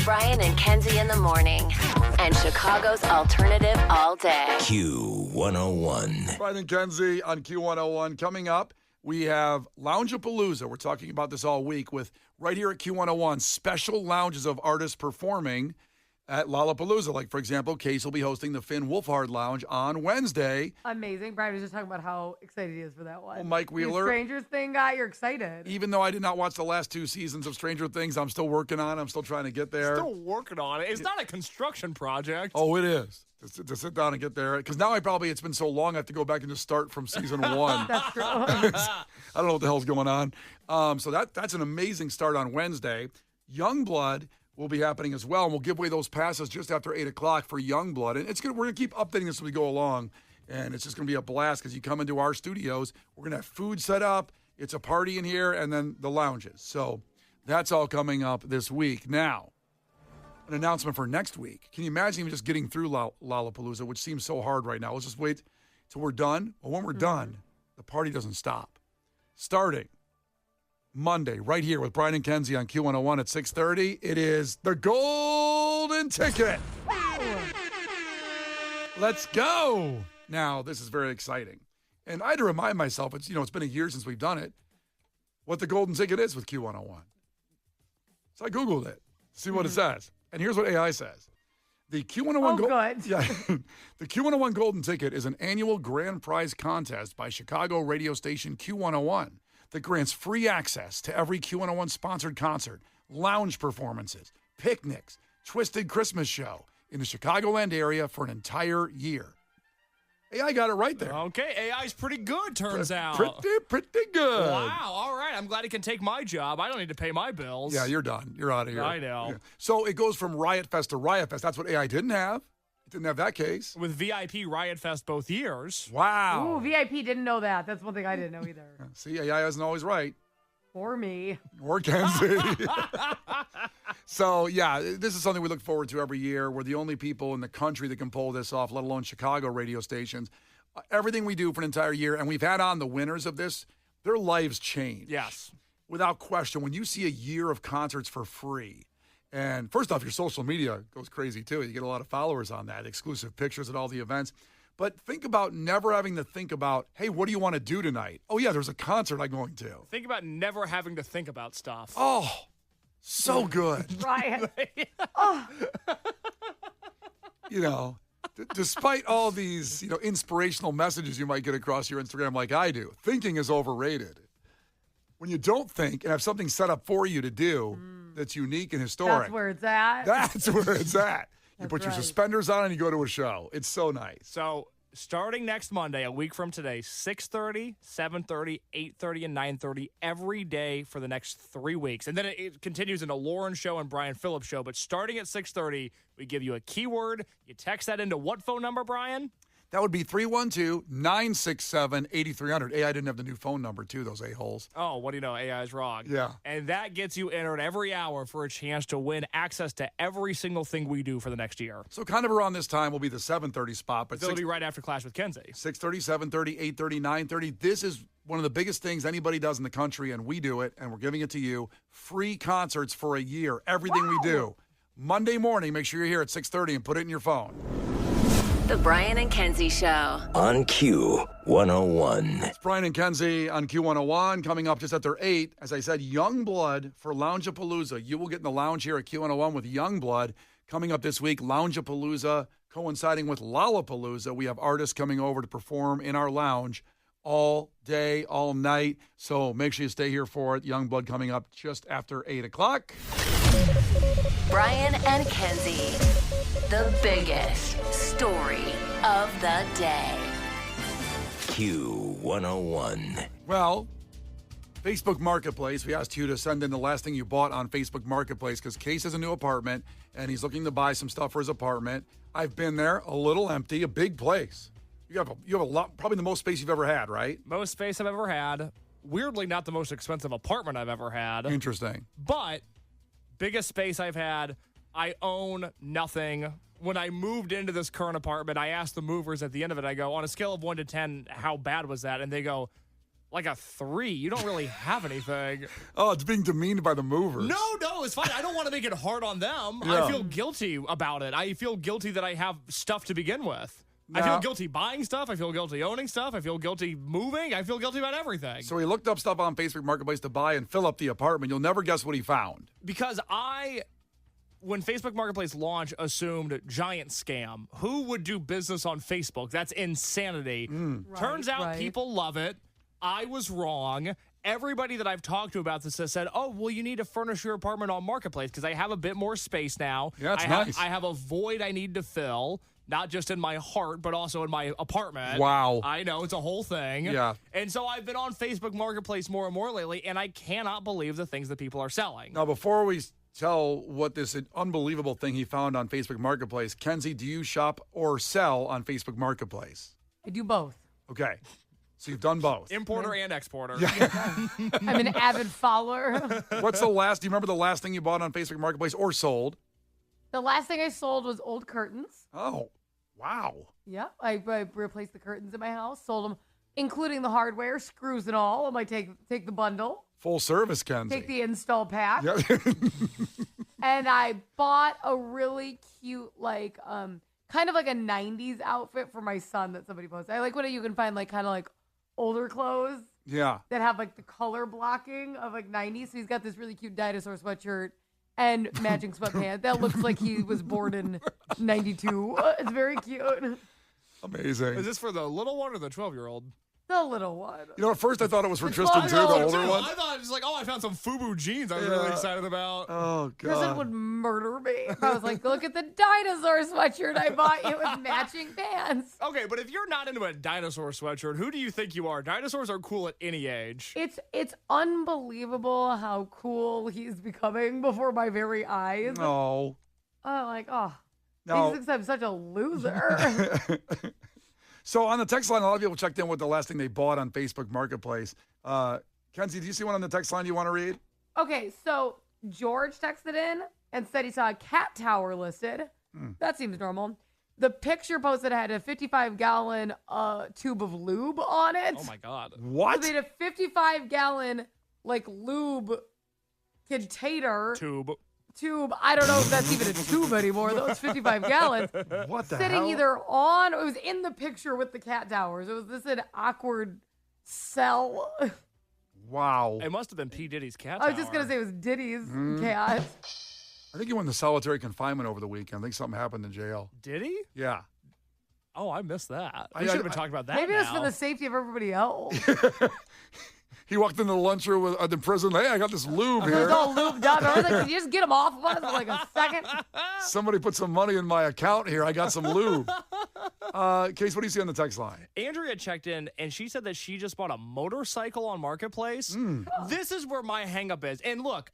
Brian and Kenzie in the morning. And Chicago's alternative all day. Q101. Brian and Kenzie on Q101. Coming up, we have Loungeapalooza. We're talking about this all week with, right here at Q101, special lounges of artists performing at Lollapalooza. Like, for example, Case will be hosting the Finn Wolfhard Lounge on Wednesday. Amazing. Brian was just talking about how excited he is for that one. Well, Mike Wheeler. The Stranger Thing guy, you're excited. Even though I did not watch the last 2 seasons of Stranger Things, I'm still working on it. I'm still trying to get there. Still working on it. It's not a construction project. Oh, it is. To sit down and get there. Because now it's been so long, I have to go back and just start from season 1. That's true. I don't know what the hell's going on. So that's an amazing start on Wednesday. Youngblood will be happening as well, and we'll give away those passes just after 8 o'clock for Youngblood. And we're going to keep updating this as we go along, and it's just going to be a blast because you come into our studios. We're going to have food set up. It's a party in here, and then the lounges. So that's all coming up this week. Now, an announcement for next week. Can you imagine even just getting through Lollapalooza, which seems so hard right now? Let's just wait till we're done. Well, when we're done, the party doesn't stop. Starting Monday, right here with Brian and Kenzie on Q101 at 6:30, it is the Golden Ticket. Let's go. Now, this is very exciting. And I had to remind myself, it's been a year since we've done it, what the Golden Ticket is with Q101. So I Googled it to see what it says. And here's what AI says. The Q101 the Q101 Golden Ticket is an annual grand prize contest by Chicago radio station Q101 that grants free access to every Q101 sponsored concert, lounge performances, picnics, Twisted Christmas show in the Chicagoland area for an entire year. AI got it right there. Okay, AI's pretty good, turns out. Pretty good. Wow, all right. I'm glad he can take my job. I don't need to pay my bills. Yeah, you're done. You're out of here. I know. Yeah. So it goes from Riot Fest to Riot Fest. That's what AI didn't have. It didn't have that case. With VIP Riot Fest both years. Wow. Ooh, VIP didn't know that. That's one thing I didn't know either. See, AI isn't always right. For me. Or Kenzie. So, yeah, this is something we look forward to every year. We're the only people in the country that can pull this off, let alone Chicago radio stations. Everything we do for an entire year, and we've had on the winners of this, their lives change. Yes. Without question. When you see a year of concerts for free, and first off, your social media goes crazy, too. You get a lot of followers on that, exclusive pictures at all the events. But think about never having to think about, hey, what do you want to do tonight? Oh, yeah, there's a concert I'm going to. Think about never having to think about stuff. Oh, so good. Ryan. Despite all these, inspirational messages you might get across your Instagram like I do, thinking is overrated. When you don't think and have something set up for you to do that's unique and historic. That's where it's at. That's where it's at. You put your right. suspenders on and you go to a show. It's so nice. So starting next Monday, a week from today, 6:30, 7:30, 8:30, and 9:30 every day for the next 3 weeks. And then it continues in a Lauren show and Brian Phillips show. But starting at 6:30, we give you a keyword. You text that into what phone number, Brian? That would be 312-967-8300. AI didn't have the new phone number, too, those a-holes. Oh, what do you know? AI is wrong. Yeah. And that gets you entered every hour for a chance to win access to every single thing we do for the next year. So kind of around this time will be the 7:30 spot. But It'll be right after Clash with Kenzie. 6:30, 7:30, 8:30, 9:30. This is one of the biggest things anybody does in the country, and we do it, and we're giving it to you. Free concerts for a year, everything we do. Monday morning, make sure you're here at 6:30 and put it in your phone. The Brian and Kenzie Show. On Q101. It's Brian and Kenzie on Q101 coming up just after 8. As I said, Youngblood for Loungeapalooza. You will get in the lounge here at Q101 with Youngblood. Coming up this week, Loungeapalooza coinciding with Lollapalooza. We have artists coming over to perform in our lounge all day, all night. So make sure you stay here for it. Youngblood coming up just after 8 o'clock. Brian and Kenzie. The biggest story of the day. Q101. Well, Facebook Marketplace. We asked you to send in the last thing you bought on Facebook Marketplace because Case has a new apartment and he's looking to buy some stuff for his apartment. I've been there, a little empty, a big place. You have a lot, probably the most space you've ever had, right? Most space I've ever had. Weirdly, not the most expensive apartment I've ever had. Interesting. But biggest space I've had. I own nothing. When I moved into this current apartment, I asked the movers at the end of it, I go, on a scale of 1 to 10, how bad was that? And they go, Like a 3. You don't really have anything. Oh, it's being demeaned by the movers. No, it's fine. I don't want to make it hard on them. Yeah. I feel guilty about it. I feel guilty that I have stuff to begin with. I feel guilty buying stuff. I feel guilty owning stuff. I feel guilty moving. I feel guilty about everything. So he looked up stuff on Facebook Marketplace to buy and fill up the apartment. You'll never guess what he found. Because when Facebook Marketplace launched, assumed giant scam. Who would do business on Facebook? That's insanity. Turns out people love it. I was wrong. Everybody that I've talked to about this has said, oh, well, you need to furnish your apartment on Marketplace because I have a bit more space now. Yeah, that's nice. I have a void I need to fill, not just in my heart, but also in my apartment. Wow. I know, it's a whole thing. Yeah. And so I've been on Facebook Marketplace more and more lately, and I cannot believe the things that people are selling. Now, before we tell what this unbelievable thing he found on Facebook Marketplace, Kenzie, do you shop or sell on Facebook Marketplace? I do both. Okay. So you've done both. Importer and exporter. I'm an avid follower. Do you remember the last thing you bought on Facebook Marketplace or sold? The last thing I sold was old curtains. Oh, wow. Yeah, I replaced the curtains in my house, sold them, including the hardware, screws and all. I might take the bundle, Full service, Kenzie. take the install pack. Yeah. And I bought a really cute, kind of like a 90s outfit for my son that somebody posted. I like when you can find kind of older clothes Yeah. that have the color blocking of 90s. So he's got this really cute dinosaur sweatshirt and matching sweatpants that looks like he was born in 92. It's very cute. Amazing. Is this for the little one or the 12-year-old? The little one. You know, at first I thought it was for It's Tristan too, fun. the Oh, older one. I thought it was I found some FUBU jeans I was really excited about. Oh, Tristan God. would murder me if I was like, look at the dinosaur sweatshirt I bought you with matching pants. Okay, but if you're not into a dinosaur sweatshirt, who do you think you are? Dinosaurs are cool at any age. It's unbelievable how cool he's becoming before my very eyes. No. Oh, No. he thinks I'm such a loser. So on the text line, a lot of people checked in with the last thing they bought on Facebook Marketplace. Kenzie, do you see one on the text line you want to read? Okay, so George texted in and said he saw a cat tower listed. That seems normal. The picture posted had a 55-gallon tube of lube on it. Oh, my God. What? They had a 55-gallon lube container tube. I don't know if that's even a tube anymore. Though it's 55 gallons. What the Sitting hell? either on, it was in the picture with the cat towers. It was this an awkward cell. Wow. It must have been P. Diddy's cat I was just tower. gonna say it was Diddy's cat. I think he went into solitary confinement over the weekend. I think something happened in jail. Did he? Yeah. Oh, I missed that. I- We should have I- been talking about that Maybe it was now. for the safety of everybody else. He walked into the lunchroom with the prison. Hey, I got this lube It was here. all lubed up. I was like, can you just get them off of us for a second? Somebody put some money in my account here. I got some lube. Case, what do you see on the text line? Andrea checked in, and she said that she just bought a motorcycle on Marketplace. This is where my hang-up is. And look,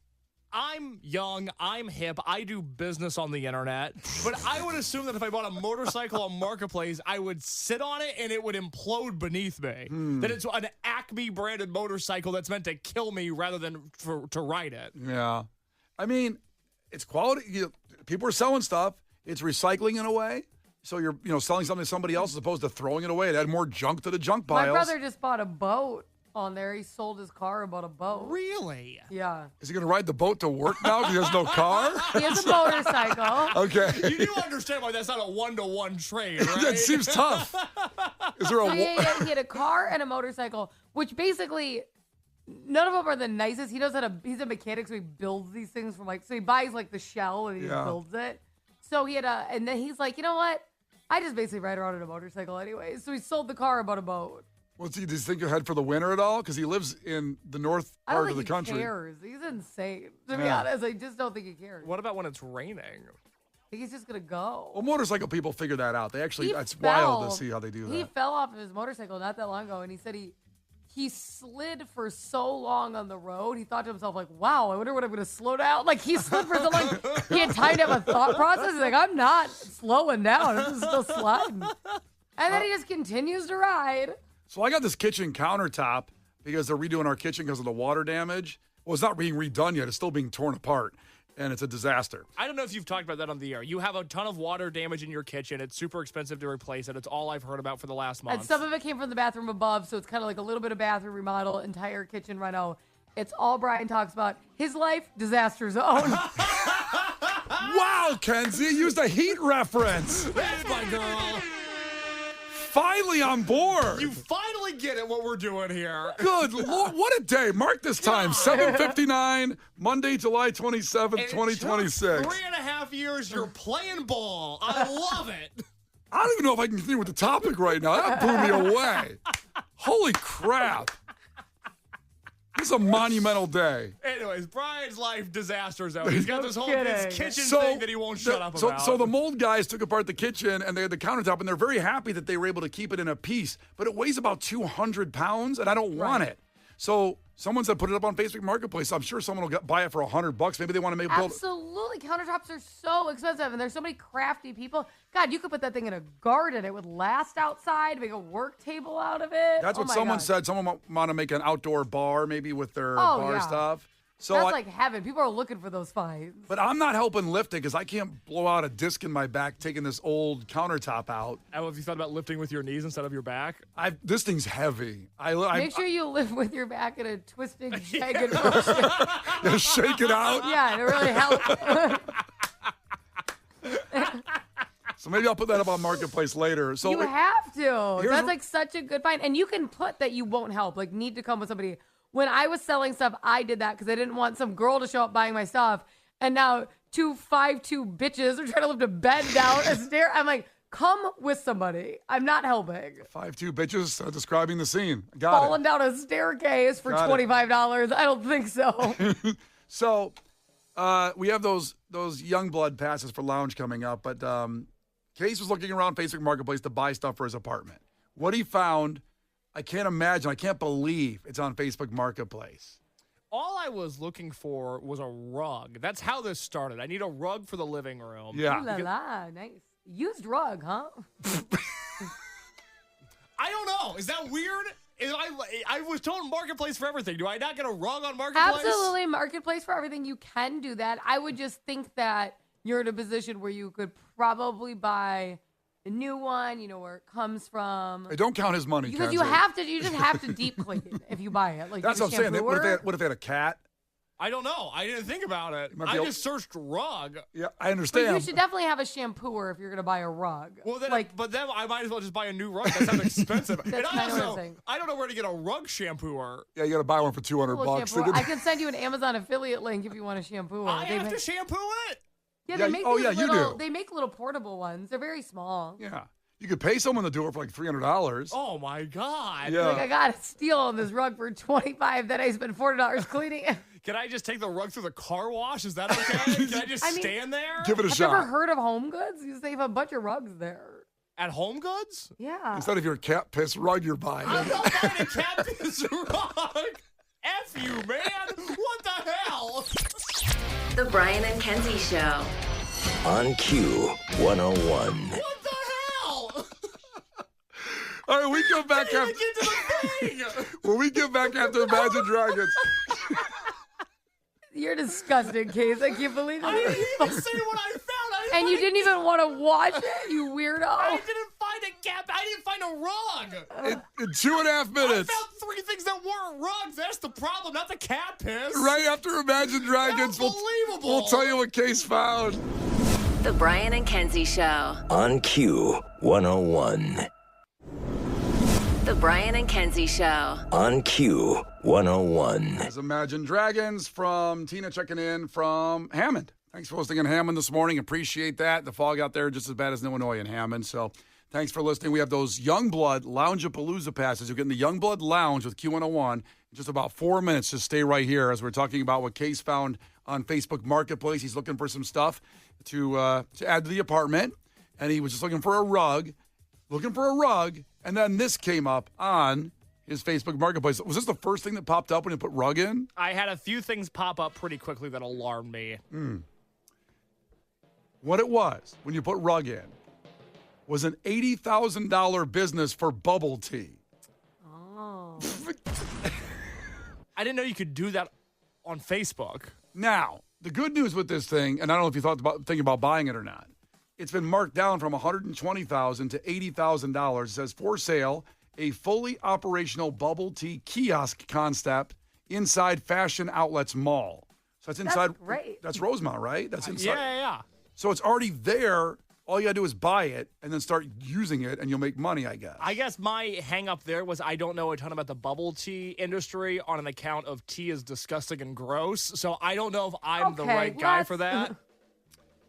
I'm young, I'm hip, I do business on the internet, but I would assume that if I bought a motorcycle on Marketplace, I would sit on it and it would implode beneath me. That it's an Acme branded motorcycle that's meant to kill me rather than to ride it. Yeah. I mean, it's quality. People are selling stuff. It's recycling in a way. So you're selling something to somebody else as opposed to throwing it away. It had more junk to the junk piles. My brother just bought a boat on there. He sold his car and bought a boat. Really? Yeah. Is he going to ride the boat to work now because he has no car? He has a motorcycle. Okay. You do understand why that's not a one-to-one trade, right? That seems tough. Is there a... So he had a car and a motorcycle, which basically none of them are the nicest. He knows how to. He's a mechanic, so he builds these things from so he buys the shell and he just builds it. So he had and then he's like, you know what? I just basically ride around in a motorcycle anyway. So he sold the car and bought a boat. Does he think he'll head for the winter at all? Because he lives in the north I don't part of think the country. he cares. He's insane. To be Yeah. honest, I just don't think he cares. What about when it's raining? I think he's just gonna go. Well, motorcycle people figure that out. They actually, He it's fell. wild to see how they do that. He fell off of his motorcycle not that long ago, and he said he slid for so long on the road. He thought to himself, wow, I wonder when I'm going to slow down. He slid for so long. He had time to have a thought process. He's like, I'm not slowing down. I'm just still sliding. And then he just continues to ride. So I got this kitchen countertop because they're redoing our kitchen because of the water damage. Well, it's not being redone yet. It's still being torn apart. and it's a disaster. I don't know if you've talked about that on the air. You have a ton of water damage in your kitchen. It's super expensive to replace it. It's all I've heard about for the last month. And some of it came from the bathroom above, so it's kind of like a little bit of bathroom remodel, entire kitchen reno. It's all Brian talks about. His life, disaster zone. Wow, Kenzie, you used a heat reference. That's my girl. Finally on board. You finally get it, what we're doing here. Good Lord, what a day. Mark this time, 7:59, Monday, July 27th, And 2026. 3.5 years, you're playing ball. I love it. I don't even know if I can continue with the topic right now. That blew me away. Holy crap. This is a monumental day. Anyways, Brian's life disaster zone. He's got this whole kidding. this kitchen thing that he won't shut up about. So the mold guys took apart the kitchen and they had the countertop, and they're very happy that they were able to keep it in a piece. But it weighs about 200 pounds, and I don't want it. So someone said put it up on Facebook Marketplace. I'm sure someone will buy it for $100. Maybe they want to make build. Absolutely. Countertops are so expensive, and there's so many crafty people. God, you could put that thing in a garden. It would last outside, make a work table out of it. That's Oh what my someone God. said. Someone want to make an outdoor bar, maybe with their Oh, bar yeah. stuff. So That's I- like heaven. People are looking for those finds. But I'm not helping lift it because I can't blow out a disc in my back taking this old countertop out. How have you thought about lifting with your knees instead of your back? This thing's heavy. Make sure you live with your back in a twisted, jagged motion. I shake it out. Yeah, it really helps. So maybe I'll put that up on Marketplace later. So You have to. Here's That's what- like such a good find. And you can put that you won't help, like need to come with somebody. When I was selling stuff, I did that because I didn't want some girl to show up buying my stuff. And now 2 5'2" bitches are trying to lift a bed down a stair. I'm like, come with somebody. I'm not helping. 5'2" bitches describing the scene. Got Falling down a staircase for Got it. $25. I don't think so. it. So we have those young blood passes for lounge coming up, but Case was looking around Facebook Marketplace to buy stuff for his apartment. What he found, I can't imagine. I can't believe it's on Facebook Marketplace. All I was looking for was a rug. That's how this started. I need a rug for the living room. Ooh Yeah. la la, nice. Used rug, huh? I don't know. Is that weird? I was told Marketplace for everything. Do I not get a rug on Marketplace? Absolutely, Marketplace for everything. You can do that. I would just think that you're in a position where you could probably buy a new one. You know where it comes from. Hey, don't count his money, Because Kenzie. you just have to deep clean if you buy it. Like That's use what I'm saying. shampooer. What if they had a cat? I don't know. I didn't think about it. might be I able- just searched rug. Yeah, I But understand. you should definitely have a shampooer if you're gonna buy a rug. Well, then, like then I might as well just buy a new rug. That sounds expensive. And That's kinda what I'm also, saying. I don't know where to get a rug shampooer. Yeah, you got to buy one for $200. little bucks. shampooer. I can send you an Amazon affiliate link if you want a shampooer. I They have make- to shampoo it? Yeah, Yeah, they make oh, these yeah, you little, do. They make little portable ones. They're very small. Yeah, you could pay someone to do it for like $300. Oh, my God. Yeah. Like I got a steal on this rug for $25. Then I spent $40 cleaning it. Can I just take the rug through the car wash? Is that okay? Can I just I mean- stand there? Give it a Have you ever shot. heard of Home Goods? You save a bunch of rugs there. At Home Goods? Yeah. Instead of your cat piss rug you're buying. I'm not buying a cat piss rug. F you, man. What the hell? The Brian and Kenzie Show. On Q 101. What the hell? All right, we come back Didn't after even get to the thing. when we get back after Imagine Dragons. You're disgusting, Case. I can't believe I didn't it. even say what I found. And you didn't even want to watch it, you I weirdo. didn't find a gap. I didn't find a rug. In 2.5 I minutes, found 3 things that weren't rugs. That's the problem, not the cat piss. right after Imagine Dragons, Unbelievable. we'll tell you what Case found. The Brian and Kenzie Show. On Q 101. The Brian and Kenzie Show. On Q 101. As Imagine Dragons from Tina checking in from Hammond. Thanks for listening in Hammond this morning. Appreciate that. The fog out there just as bad as in Illinois in Hammond. So thanks for listening. We have those Youngblood Loungeapalooza passes. You're getting the Youngblood Lounge with Q101 in just about 4 minutes. Just stay right here as we're talking about what Case found on Facebook Marketplace. He's looking for some stuff to add to the apartment, and he was just looking for a rug. And then this came up on his Facebook Marketplace. Was this the first thing that popped up when you put rug in? I had a few things pop up pretty quickly that alarmed me. What it was when you put rug in was an $80,000 business for bubble tea. Oh. I didn't know you could do that on Facebook. Now, the good news with this thing, and I don't know if you thinking about buying it or not, it's been marked down from $120,000 to $80,000. It says for sale, a fully operational bubble tea kiosk concept inside Fashion Outlets Mall. So that's inside. That's great. That's Rosemont, right? That's inside. Yeah. So it's already there. All you got to do is buy it and then start using it, and you'll make money, I guess. I guess my hang up there was I don't know a ton about the bubble tea industry on an account of tea is disgusting and gross. So I don't know if I'm the right guy for that.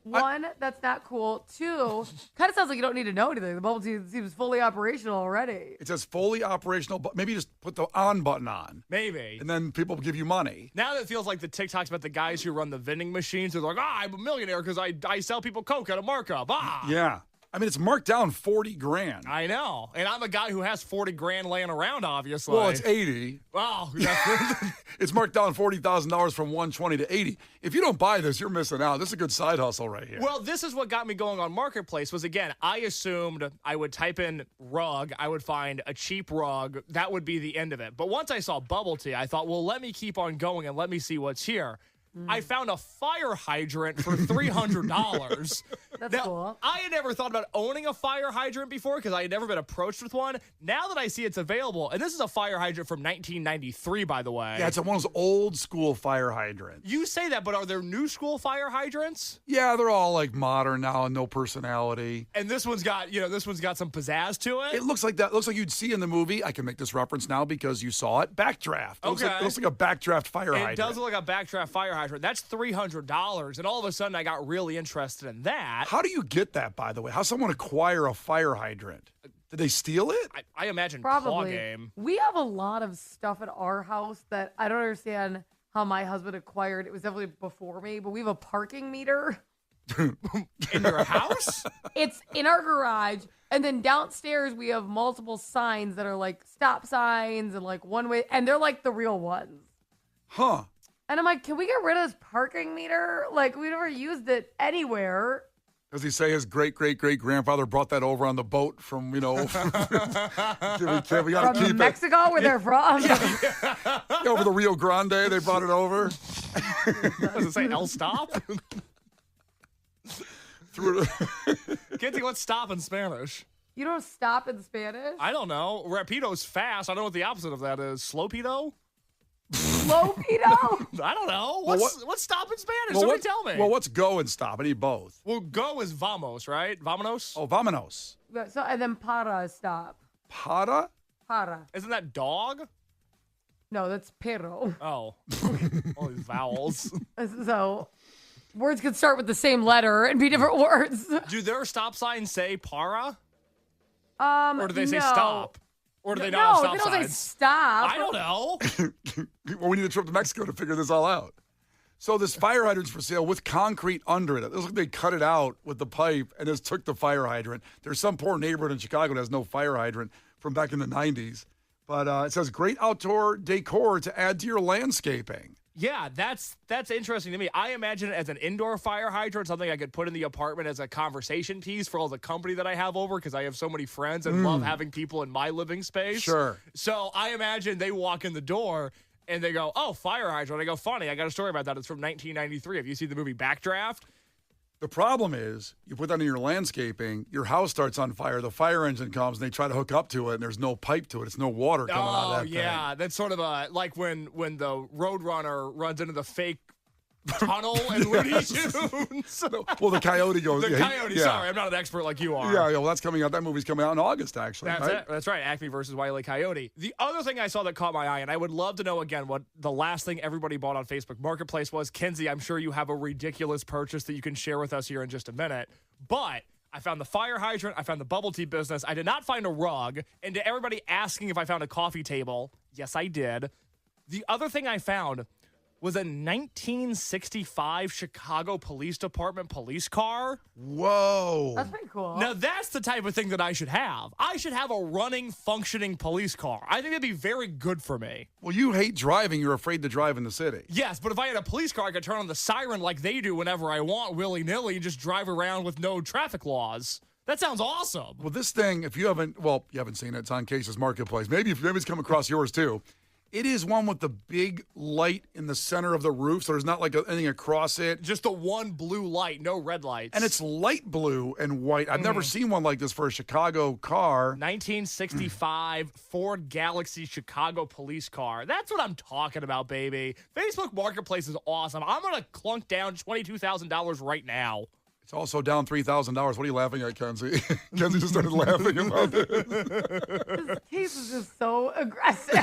One, that's not cool. Two, kind of sounds like you don't need to know anything. The bubble tea seems fully operational already. It says fully operational, but maybe just put the on button on. Maybe. And then people give you money. Now that it feels like the TikToks about the guys who run the vending machines. They're like, I'm a millionaire because I sell people Coke at a markup. Yeah. I mean, it's marked down $40,000. I know. And I'm a guy who has $40,000 laying around, obviously. Well, it's 80. Wow. It's marked down $40,000 from 120 to 80. If you don't buy this, you're missing out. This is a good side hustle right here. Well, this is what got me going on Marketplace was, again, I assumed I would type in rug. I would find a cheap rug. That would be the end of it. But once I saw bubble tea, I thought, well, let me keep on going and let me see what's here. I found a fire hydrant for $300. That's now, cool. I had never thought about owning a fire hydrant before because I had never been approached with one. Now that I see it's available, and this is a fire hydrant from 1993, by the way. Yeah, it's one of those old school fire hydrants. You say that, but are there new school fire hydrants? Yeah, they're all like modern now and no personality. And this one's got some pizzazz to it. It looks like that. It looks like you'd see in the movie. I can make this reference now because you saw it. Backdraft. It looks like a backdraft fire hydrant. It does look like a backdraft fire hydrant. That's $300. And all of a sudden, I got really interested in that. How do you get that, by the way? How someone acquire a fire hydrant? Did they steal it? I imagine Probably. claw game. We have a lot of stuff at our house that I don't understand how my husband acquired. It was definitely before me, but we have a parking meter. In your house? It's in our garage. And then downstairs, we have multiple signs that are like stop signs and like one way. And they're like the real ones. Huh. And I'm like, can we get rid of this parking meter? Like, we never used it anywhere. Does he say his great-great-great-grandfather brought that over on the boat from, we gotta From keep it. Mexico, where they're from. Over the Rio Grande, they brought it over. Does it say El Stop? Kenzie, what's stop in Spanish? You don't stop in Spanish? I don't know. Rapido's fast. I don't know what the opposite of that is. Slow-pedo? Slow pedo? I don't know. Well, What's stop in Spanish? Somebody tell me. Well, what's go and stop? I need both. Well, go is vamos, right? Vamonos? Oh, vámonos. So, and then para is stop. Para? Para. Isn't that dog? No, that's perro. Oh. All these vowels. So, words could start with the same letter and be different words. Do their stop signs say para? Or Or do they say stop? Or do they not No, have stop they don't signs? say stop. I don't know. Well, we need a trip to Mexico to figure this all out. So this fire hydrant's for sale with concrete under it. It looks like they cut it out with the pipe and just took the fire hydrant. There's some poor neighborhood in Chicago that has no fire hydrant from back in the 90s. But it says great outdoor decor to add to your landscaping. Yeah, that's interesting to me. I imagine it as an indoor fire hydrant, something I could put in the apartment as a conversation piece for all the company that I have over because I have so many friends and love having people in my living space. Sure. So I imagine they walk in the door and they go, oh, fire hydrant. I go, funny, I got a story about that. It's from 1993. Have you seen the movie Backdraft? The problem is you put that in your landscaping, your house starts on fire, the fire engine comes, and they try to hook up to it, and there's no pipe to it. It's no water coming out of that thing. Yeah, that's sort of like when the Roadrunner runs into the fake tunnel in Looney Tunes. Well, the coyote goes. The coyote, yeah. sorry, I'm not an expert like you are. Yeah, well, that's coming out. That movie's coming out in August, actually. That's right? it. That's right. Acme versus Wile E. Coyote. The other thing I saw that caught my eye, and I would love to know again what the last thing everybody bought on Facebook Marketplace was. Kenzie, I'm sure you have a ridiculous purchase that you can share with us here in just a minute. But I found the fire hydrant. I found the bubble tea business. I did not find a rug. And to everybody asking if I found a coffee table, yes, I did. The other thing I found was a 1965 Chicago Police Department police car. Whoa. That's pretty cool. Now, that's the type of thing that I should have. I should have a running, functioning police car. I think that'd be very good for me. Well, you hate driving. You're afraid to drive in the city. Yes, but if I had a police car, I could turn on the siren like they do whenever I want, willy-nilly, and just drive around with no traffic laws. That sounds awesome. Well, this thing, if you haven't seen it, it's on Case's Marketplace. Maybe it's come across yours too. It is one with the big light in the center of the roof, so there's not like anything across it. Just the one blue light, no red lights. And it's light blue and white. I've never seen one like this for a Chicago car. 1965 Ford Galaxy Chicago police car. That's what I'm talking about, baby. Facebook Marketplace is awesome. I'm going to clunk down $22,000 right now. It's also down $3,000. What are you laughing at, Kenzie? Kenzie just started laughing about it. This case is just so aggressive.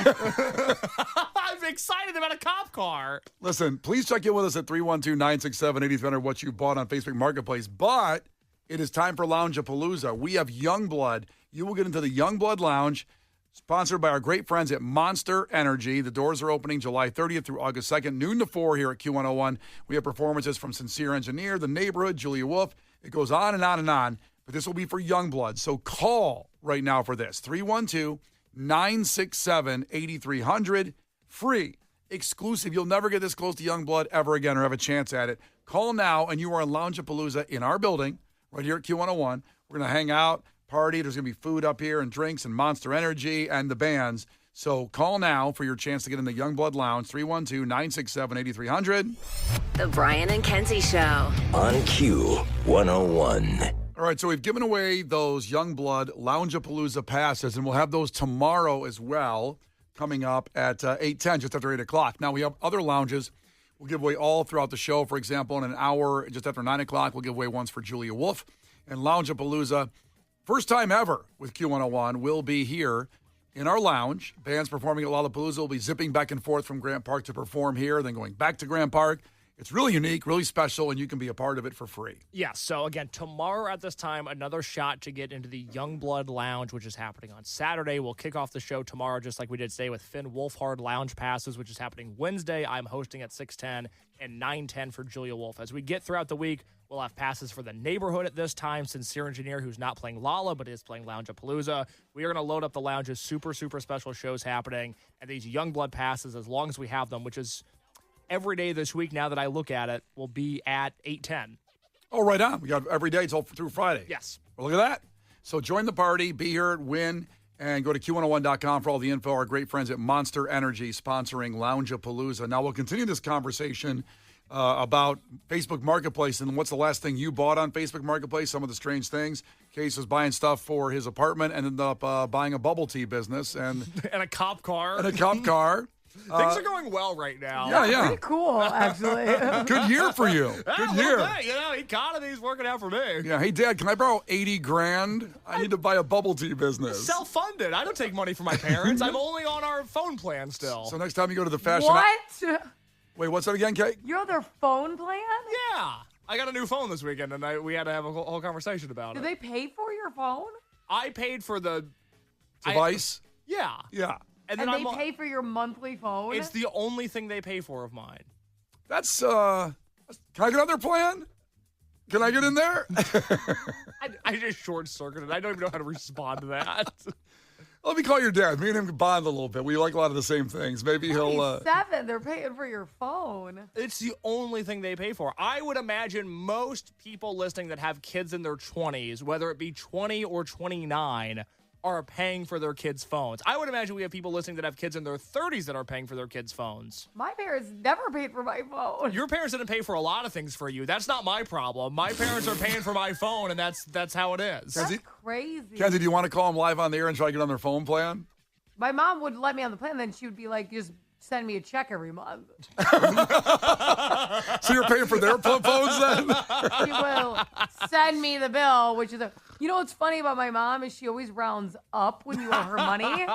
I'm excited about a cop car. Listen, please check in with us at 312-967-8300 what you bought on Facebook Marketplace. But it is time for Lounge-a-Palooza. We have Youngblood. You will get into the Youngblood Lounge, sponsored by our great friends at Monster Energy. The doors are opening July 30th through August 2nd, noon to 4 here at Q101. We have performances from Sincere Engineer, The Neighborhood, Julia Wolf. It goes on and on and on. But this will be for Youngblood. So call right now for this. 312-967-8300. Free. Exclusive. You'll never get this close to Youngblood ever again or have a chance at it. Call now, and you are on Lounge-a-Palooza in our building right here at Q101. We're going to hang out, party. There's going to be food up here and drinks and Monster Energy and the bands. So call now for your chance to get in the Youngblood Lounge, 312-967-8300. The Brian and Kenzie Show. On Q101. All right, so we've given away those Youngblood Lounge-a-Palooza passes, and we'll have those tomorrow as well, coming up at 8:10, just after 8 o'clock. Now, we have other lounges we'll give away all throughout the show. For example, in an hour, just after 9 o'clock, we'll give away ones for Julia Wolf. And Lounge-a-Palooza, first time ever with Q101, will be here in our lounge. Bands performing at Lollapalooza will be zipping back and forth from Grant Park to perform here, then going back to Grant Park. It's really unique, really special, and you can be a part of it for free. Yeah, so again, tomorrow at this time, another shot to get into the Youngblood Lounge, which is happening on Saturday. We'll kick off the show tomorrow, just like we did today with Finn Wolfhard Lounge Passes, which is happening Wednesday. I'm hosting at 6:10 and 9:10 for Julia Wolf. As we get throughout the week, we'll have passes for the Neighborhood at this time. Sincere Engineer, who's not playing Lala, but is playing Lounge-a-Palooza. We are going to load up the lounges, super, super special shows happening, and these Youngblood passes, as long as we have them, which is every day this week, now that I look at it, will be at 8:10. Oh, right on. We got every day till through Friday. Yes. Well, look at that. So join the party, be here, win, and go to Q101.com for all the info. Our great friends at Monster Energy sponsoring Lounge-a-Palooza. Now, we'll continue this conversation about Facebook Marketplace and what's the last thing you bought on Facebook Marketplace, some of the strange things. Case was buying stuff for his apartment and ended up buying a bubble tea business and And a cop car. a cop car. Things are going well right now. Yeah. Pretty cool, actually. Good year for you. Yeah, Good a year. little bit, economy's working out for me. Yeah. Hey, Dad, can I borrow $80,000? I need to buy a bubble tea business. Self-funded. I don't take money from my parents. I'm only on our phone plan still. So next time you go to the fashion... What? Wait, what's that again, Kate? You're on their phone plan? Yeah. I got a new phone this weekend, and we had to have a whole conversation about Do it. they pay for your phone? I paid for the... Device? Yeah. Yeah. And And then they pay for your monthly phone? It's the only thing they pay for of mine. That's, can I get on their plan? Can I get in there? I just short-circuited. I don't even know how to respond to that. Let me call your dad. Me and him can bond a little bit. We like a lot of the same things. Maybe he'll... 7. They're paying for your phone. It's the only thing they pay for. I would imagine most people listening that have kids in their 20s, whether it be 20 or 29, are paying for their kids' phones. I would imagine we have people listening that have kids in their 30s that are paying for their kids' phones. My parents never paid for my phone. Your parents didn't pay for a lot of things for you. That's not my problem. My parents are paying for my phone, and that's how it is. Kenzie? That's crazy. Kenzie, do you want to call him live on the air and try to get on their phone plan? My mom would let me on the plan, then she would be like, just send me a check every month. So you're paying for their phones then? She will send me the bill, which is you know what's funny about my mom is she always rounds up when you owe her money,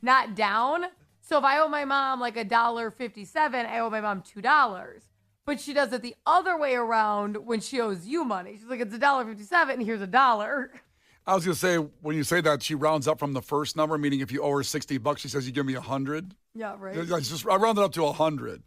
not down. So if I owe my mom like $1.57, I owe my mom $2. But she does it the other way around when she owes you money. She's like, it's $1.57 and here's $1. I was going to say, when you say that, she rounds up from the first number, meaning if you owe her $60, she says, you give me 100. Yeah, right. I rounded up to 100.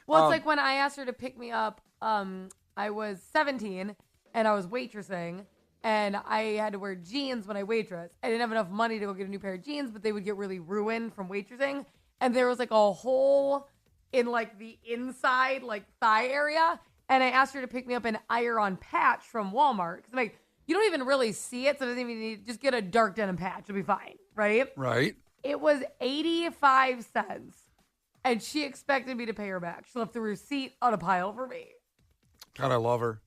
Well, it's like when I asked her to pick me up, I was 17 and I was waitressing and I had to wear jeans when I waitress. I didn't have enough money to go get a new pair of jeans, but they would get really ruined from waitressing. And there was like a hole in like the inside, like thigh area. And I asked her to pick me up an iron-on patch from Walmart. Cause I'm like, you don't even really see it. So it doesn't even need, just get a dark denim patch. It'll be fine. Right? Right. It was 85 cents. and she expected me to pay her back. She left the receipt on a pile for me. God, I love her.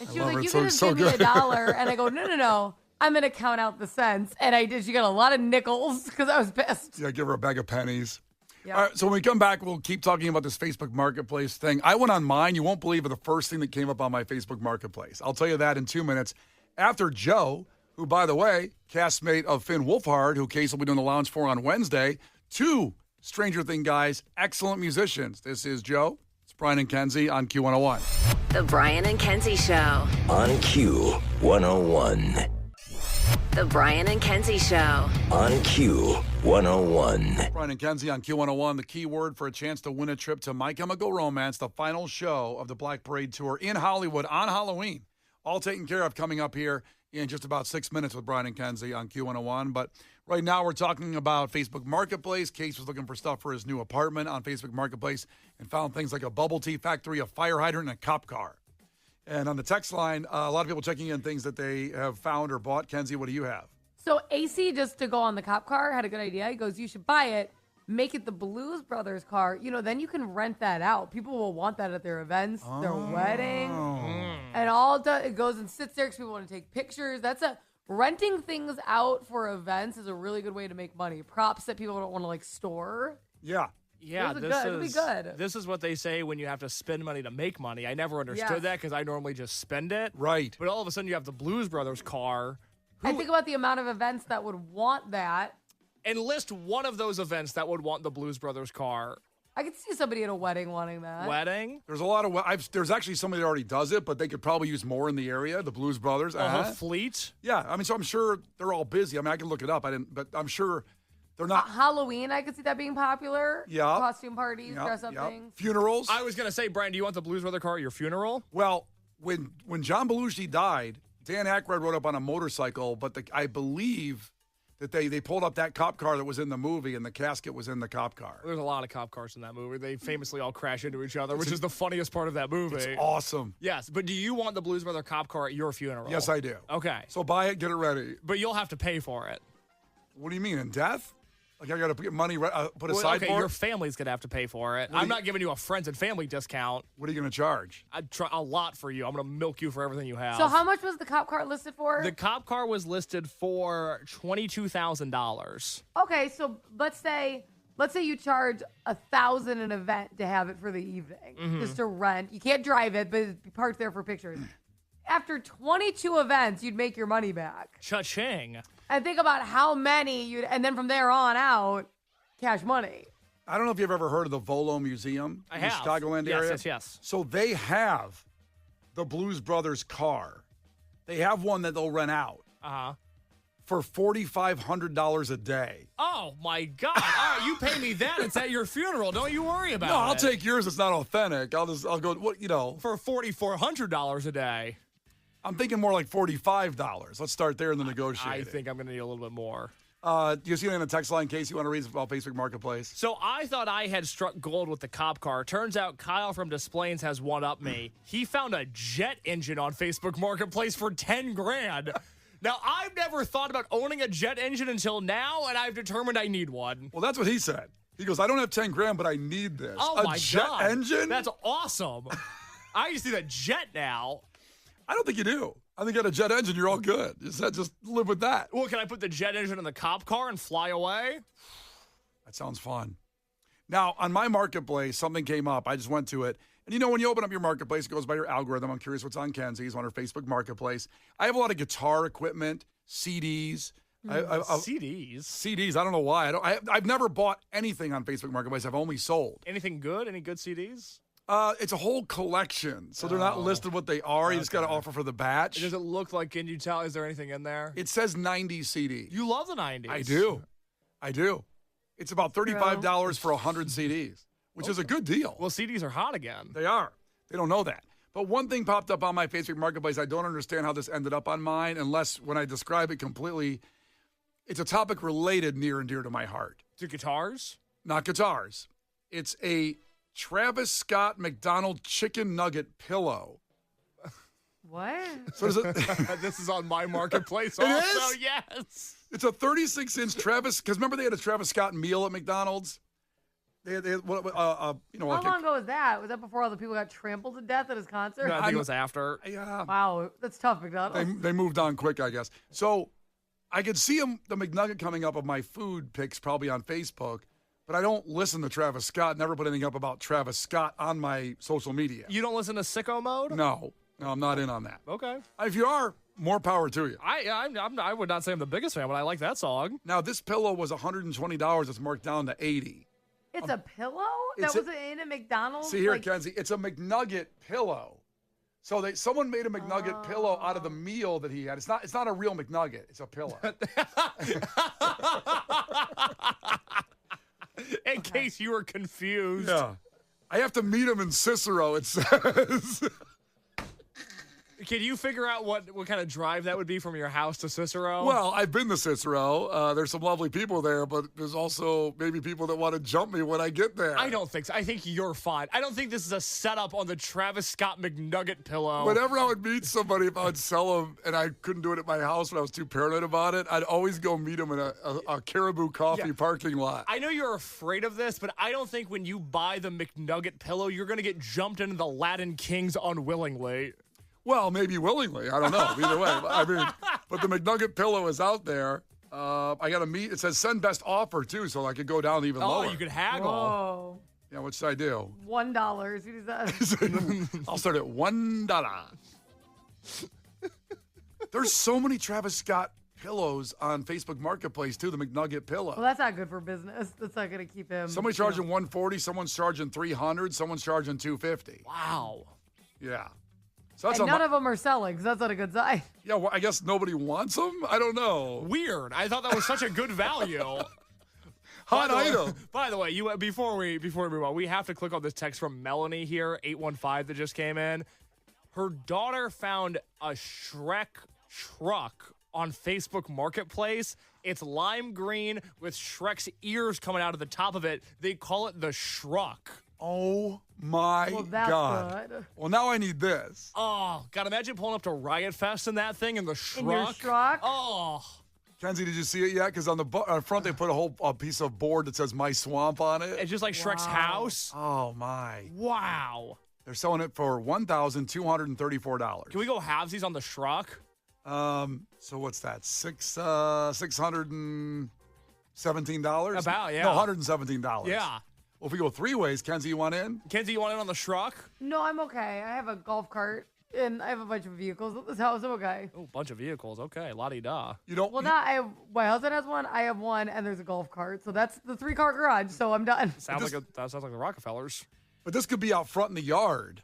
And she love was her. like, you It's so- could have so given me good. $1. And I go, no. I'm going to count out the cents. And I did. She got a lot of nickels because I was pissed. Yeah, give her a bag of pennies. Yeah. All right, so when we come back, we'll keep talking about this Facebook Marketplace thing. I went on mine. You won't believe it, the first thing that came up on my Facebook Marketplace. I'll tell you that in 2 minutes. After Joe, who, by the way, castmate of Finn Wolfhard, who Case will be doing the lounge for on Wednesday, 2 Stranger Thing guys, excellent musicians. This is Joe. It's Brian and Kenzie on Q101. The Brian and Kenzie Show. On Q101. The Brian and Kenzie Show. On Q101. Brian and Kenzie on Q101. The key word for a chance to win a trip to My Chemical Romance, the final show of the Black Parade Tour in Hollywood on Halloween. All taken care of coming up here in just about 6 minutes with Brian and Kenzie on Q101. But right now we're talking about Facebook Marketplace. Case was looking for stuff for his new apartment on Facebook Marketplace and found things like a bubble tea factory, a fire hydrant, and a cop car. And on the text line, a lot of people checking in things that they have found or bought. Kenzie, what do you have? So AC, just to go on the cop car, had a good idea. He goes, you should buy it, make it the Blues Brothers car. Then you can rent that out. People will want that at their events, their wedding. And it goes and sits there because people want to take pictures. Renting things out for events is a really good way to make money. Props that people don't want to store. Yeah. Yeah, It'll be good. This is what they say when you have to spend money to make money. I never understood that because I normally just spend it. Right. But all of a sudden you have the Blues Brothers car. I think about the amount of events that would want that. And list one of those events that would want the Blues Brothers car. I could see somebody at a wedding wanting that. Wedding? There's a lot of. There's actually somebody that already does it, but they could probably use more in the area. The Blues Brothers. Fleet? Yeah, so I'm sure they're all busy. I can look it up. But I'm sure they're not. Halloween, I could see that being popular. Yeah. Costume parties, dress up things. Funerals. I was going to say, Brian, do you want the Blues Brother car at your funeral? Well, when John Belushi died, Dan Aykroyd rode up on a motorcycle, but I believe that they pulled up that cop car that was in the movie, and the casket was in the cop car. There's a lot of cop cars in that movie. They famously all crash into each other, which is the funniest part of that movie. It's awesome. Yes, but do you want the Blues Brother cop car at your funeral? Yes, I do. Okay. So buy it, get it ready. But you'll have to pay for it. What do you mean, in death? Like I got to get money put aside okay, for your it? family's going to have to pay for it. do I'm you- not giving you a friends and family discount. What are you going to charge? I'd try a lot for you. I'm going to milk you for everything you have. So how much was the cop car listed for? The cop car was listed for $22,000. Okay, so let's say you charge $1,000 an event to have it for the evening, just to rent. You can't drive it, but it's parked there for pictures. After 22 events, you'd make your money back. Cha-ching. And think about how many and then from there on out, cash money. I don't know if you've ever heard of the Volo Museum in the Chicagoland area. Yes. So they have the Blues Brothers car. They have one that they'll rent out Uh-huh. for $4,500 a day. Oh, my God. All right, you pay me that. It's at your funeral. Don't you worry about it. No, I'll take yours. It's not authentic. I'll go, For $4,400 a day. I'm thinking more like $45. Let's start there and then negotiate. I think I'm going to need a little bit more. Do you see anything in the text line, in case you want to read about Facebook Marketplace? So I thought I had struck gold with the cop car. Turns out Kyle from Des Plaines has one up me. He found a jet engine on Facebook Marketplace for $10,000. Now, I've never thought about owning a jet engine until now, and I've determined I need one. Well, that's what he said. He goes, I don't have $10,000, but I need this. Oh, my a jet God. engine? That's awesome. I just need a jet now. I don't think you do. I think you got a jet engine, you're all good. Just live with that. Well, can I put the jet engine in the cop car and fly away? That sounds fun. Now, on my marketplace, something came up. I just went to it. And when you open up your marketplace, it goes by your algorithm. I'm curious what's on Kenzie's, on her Facebook Marketplace. I have a lot of guitar equipment, CDs. CDs? CDs, I don't know why. I've never bought anything on Facebook Marketplace. I've only sold. Anything good? Any good CDs? It's a whole collection. So they're not listed what they are. You just got to offer for the batch. Does it look like, can you tell, is there anything in there? It says 90 CDs. You love the 90s. I do. It's about $35 for 100 CDs, which is a good deal. Well, CDs are hot again. They are. They don't know that. But one thing popped up on my Facebook Marketplace. I don't understand how this ended up on mine unless when I describe it completely, it's a topic related near and dear to my heart. To guitars? Not guitars. It's a Travis Scott McDonald chicken nugget pillow. What? So is it? This is on my marketplace It also, is? yes. It's a 36-inch Travis, because remember they had a Travis Scott meal at McDonald's? How How long ago was that? Was that before all the people got trampled to death at his concert? No, I think it was after. Yeah. Wow, that's tough, McDonald's. They moved on quick, I guess. So I could see the McNugget coming up of my food picks probably on Facebook, but I don't listen to Travis Scott. Never put anything up about Travis Scott on my social media. You don't listen to Sicko Mode? No, I'm not in on that. Okay. If you are, more power to you. I would not say I'm the biggest fan, but I like that song. Now, this pillow was $120. It's marked down to $80. It's a pillow it's that was in a McDonald's? See here, Kenzie, it's a McNugget pillow. So someone made a McNugget pillow out of the meal that he had. It's not a real McNugget. It's a pillow. In case you were confused. Yeah. I have to meet him in Cicero, it says. Can you figure out what kind of drive that would be from your house to Cicero? Well, I've been to Cicero. There's some lovely people there, but there's also maybe people that want to jump me when I get there. I don't think so. I think you're fine. I don't think this is a setup on the Travis Scott McNugget pillow. Whenever I would meet somebody, if I would sell them and I couldn't do it at my house when I was too paranoid about it, I'd always go meet them in a Caribou Coffee parking lot. I know you're afraid of this, but I don't think when you buy the McNugget pillow, you're going to get jumped into the Latin Kings unwillingly. Well, maybe willingly. I don't know. Either way. I mean, but the McNugget pillow is out there. I got to meet. It says send best offer, too, so I could go down even lower. Oh, you could haggle. Whoa. Yeah, what should I do? $1. Who does that? I'll start at $1. There's so many Travis Scott pillows on Facebook Marketplace, too, the McNugget pillow. Well, that's not good for business. That's not going to keep him. Somebody's charging $140, someone's charging $300, someone's charging $250. Wow. Yeah. So that's And none of them are selling, so that's not a good sign. Yeah, well, I guess nobody wants them? I don't know. Weird. I thought that was such a good value. Hot item. By the way, before we move on, we have to click on this text from Melanie here, 815 that just came in. Her daughter found a Shrek truck on Facebook Marketplace. It's lime green with Shrek's ears coming out of the top of it. They call it the Shruck. Oh my God. Good. Well, now I need this. Oh, God, imagine pulling up to Riot Fest in that thing in the Shruck. In your Shruck? Oh. Kenzie, did you see it yet? Because on the front they put a piece of board that says "My Swamp" on it. It's just like Shrek's house. Oh my! Wow. They're selling it for $1,234. Can we go halvesies on the Shruck? So what's that? $617? About, yeah. No, $117. Yeah. Well, if we go three ways, Kenzie, you want in? Kenzie, you want in on the Shruck? No, I'm okay. I have a golf cart, and I have a bunch of vehicles at this house. I'm okay. Oh, bunch of vehicles. Okay, la-di-da. You don't. Well, my husband has one, I have one, and there's a golf cart. So that's the 3-car garage, so I'm done. That sounds like the Rockefellers. But this could be out front in the yard.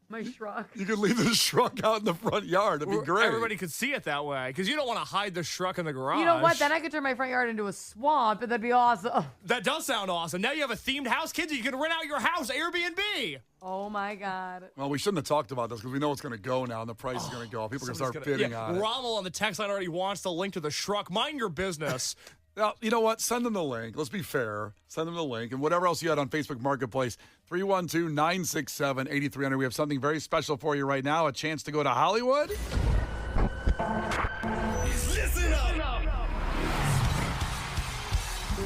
My Shruck. You could leave the Shruck out in the front yard. It'd be great. Everybody could see it that way, because you don't want to hide the Shruck in the garage. You know what? Then I could turn my front yard into a swamp, and that'd be awesome. That does sound awesome. Now you have a themed house, kids. You can rent out your house, Airbnb. Oh, my God. Well, we shouldn't have talked about this because we know it's going to go now and the price is going to go up. People are going to start bidding on it. Rommel on the text line already wants the link to the Shruck. Mind your business. Now, you know what? Send them the link. Let's be fair. Send them the link. And whatever else you had on Facebook Marketplace, 312-967-8300. We have something very special for you right now, a chance to go to Hollywood. Listen up.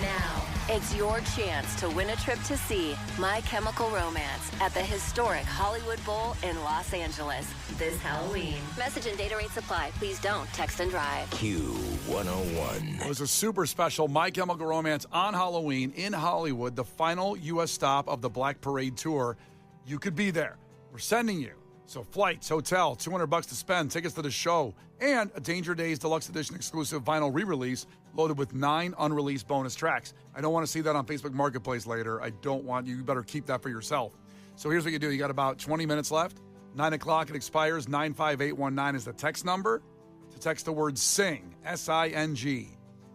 Now, it's your chance to win a trip to see My Chemical Romance at the historic Hollywood Bowl in Los Angeles this Halloween. Message and data rates apply. Please don't text and drive. Q101. It was a super special My Chemical Romance on Halloween in Hollywood, the final U.S. stop of the Black Parade Tour. You could be there. We're sending you. So flights, hotel, $200 to spend, tickets to the show, and a Danger Days Deluxe Edition exclusive vinyl re-release loaded with 9 unreleased bonus tracks. I don't want to see that on Facebook Marketplace later. I don't want you. You better keep that for yourself. So here's what you do. You got about 20 minutes left. 9 o'clock, it expires. 95819 is the text number. To text the word SING, S-I-N-G.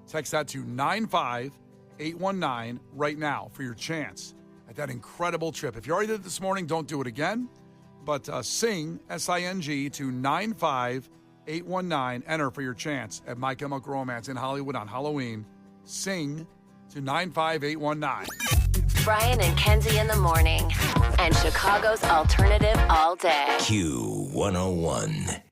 Text that to 95819 right now for your chance at that incredible trip. If you already did it this morning, don't do it again. But SING, S-I-N-G, to 95819. Enter for your chance at My Chemical Romance in Hollywood on Halloween. SING to 95819. Brian and Kenzie in the morning. And Chicago's alternative all day. Q101.